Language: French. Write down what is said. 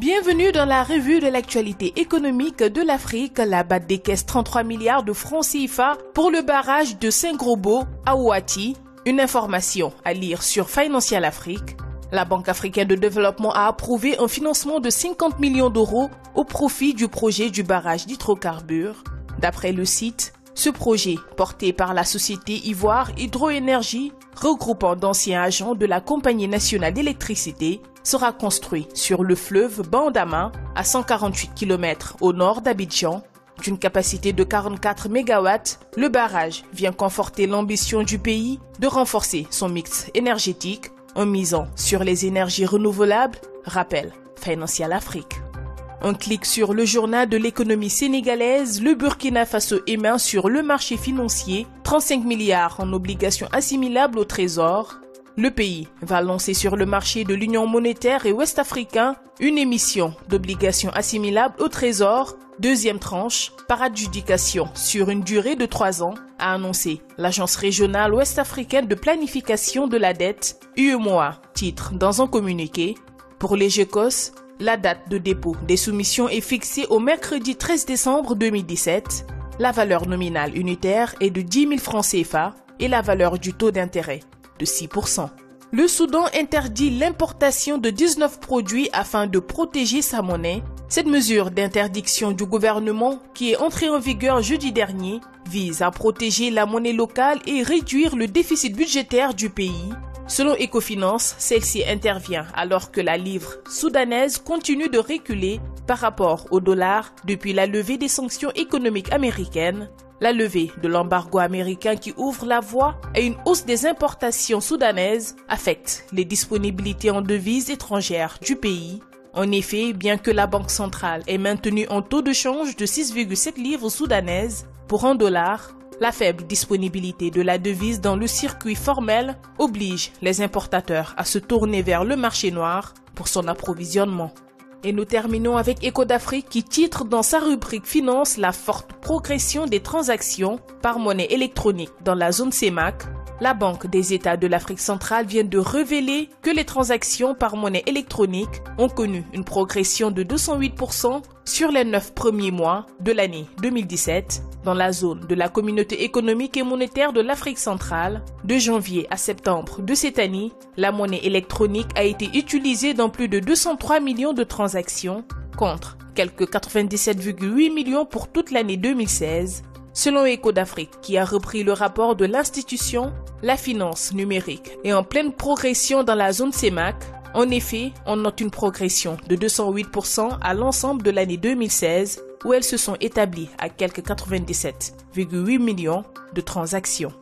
Bienvenue dans la revue de l'actualité économique de l'Afrique, la BAD décaisse 33 milliards de francs CFA pour le barrage de Saint-Grobo à Ouati. Une information à lire sur Financial Afrique. La Banque africaine de développement a approuvé un financement de 50 millions d'euros au profit du projet du barrage d'hydrocarbures. D'après le site, ce projet, porté par la société Ivoire Hydroénergie, regroupant d'anciens agents de la Compagnie nationale d'électricité, sera construit sur le fleuve Bandama, à 148 km au nord d'Abidjan. D'une capacité de 44 MW, le barrage vient conforter l'ambition du pays de renforcer son mix énergétique en misant sur les énergies renouvelables, rappelle Financial Afrique. Un clic sur le journal de l'économie sénégalaise, le Burkina Faso émet sur le marché financier 35 milliards en obligations assimilables au trésor. Le pays va lancer sur le marché de l'Union monétaire et ouest-africain une émission d'obligations assimilables au trésor, deuxième tranche, par adjudication sur une durée de 3 ans, a annoncé l'Agence régionale ouest-africaine de planification de la dette, UEMOA, titre dans un communiqué. Pour les GECOS, la date de dépôt des soumissions est fixée au mercredi 13 décembre 2017. La valeur nominale unitaire est de 10 000 francs CFA et la valeur du taux d'intérêt de 6%. Le Soudan interdit l'importation de 19 produits afin de protéger sa monnaie. Cette mesure d'interdiction du gouvernement, qui est entrée en vigueur jeudi dernier, vise à protéger la monnaie locale et réduire le déficit budgétaire du pays. Selon Ecofinance, celle-ci intervient alors que la livre soudanaise continue de reculer par rapport au dollar depuis la levée des sanctions économiques américaines. La levée de l'embargo américain qui ouvre la voie à une hausse des importations soudanaises affecte les disponibilités en devises étrangères du pays. En effet, bien que la Banque centrale ait maintenu un taux de change de 6,7 livres soudanaises pour $1, la faible disponibilité de la devise dans le circuit formel oblige les importateurs à se tourner vers le marché noir pour son approvisionnement. Et nous terminons avec Echo d'Afrique qui titre dans sa rubrique Finance la forte progression des transactions par monnaie électronique dans la zone CEMAC. La Banque des États de l'Afrique centrale vient de révéler que les transactions par monnaie électronique ont connu une progression de 208% sur les 9 premiers mois de l'année 2017 dans la zone de la Communauté économique et monétaire de l'Afrique centrale. De janvier à septembre de cette année, la monnaie électronique a été utilisée dans plus de 203 millions de transactions contre quelques 97,8 millions pour toute l'année 2016. Selon Echo d'Afrique, qui a repris le rapport de l'institution, la finance numérique est en pleine progression dans la zone CEMAC. En effet, on note une progression de 208% à l'ensemble de l'année 2016, où elles se sont établies à quelques 97,8 millions de transactions.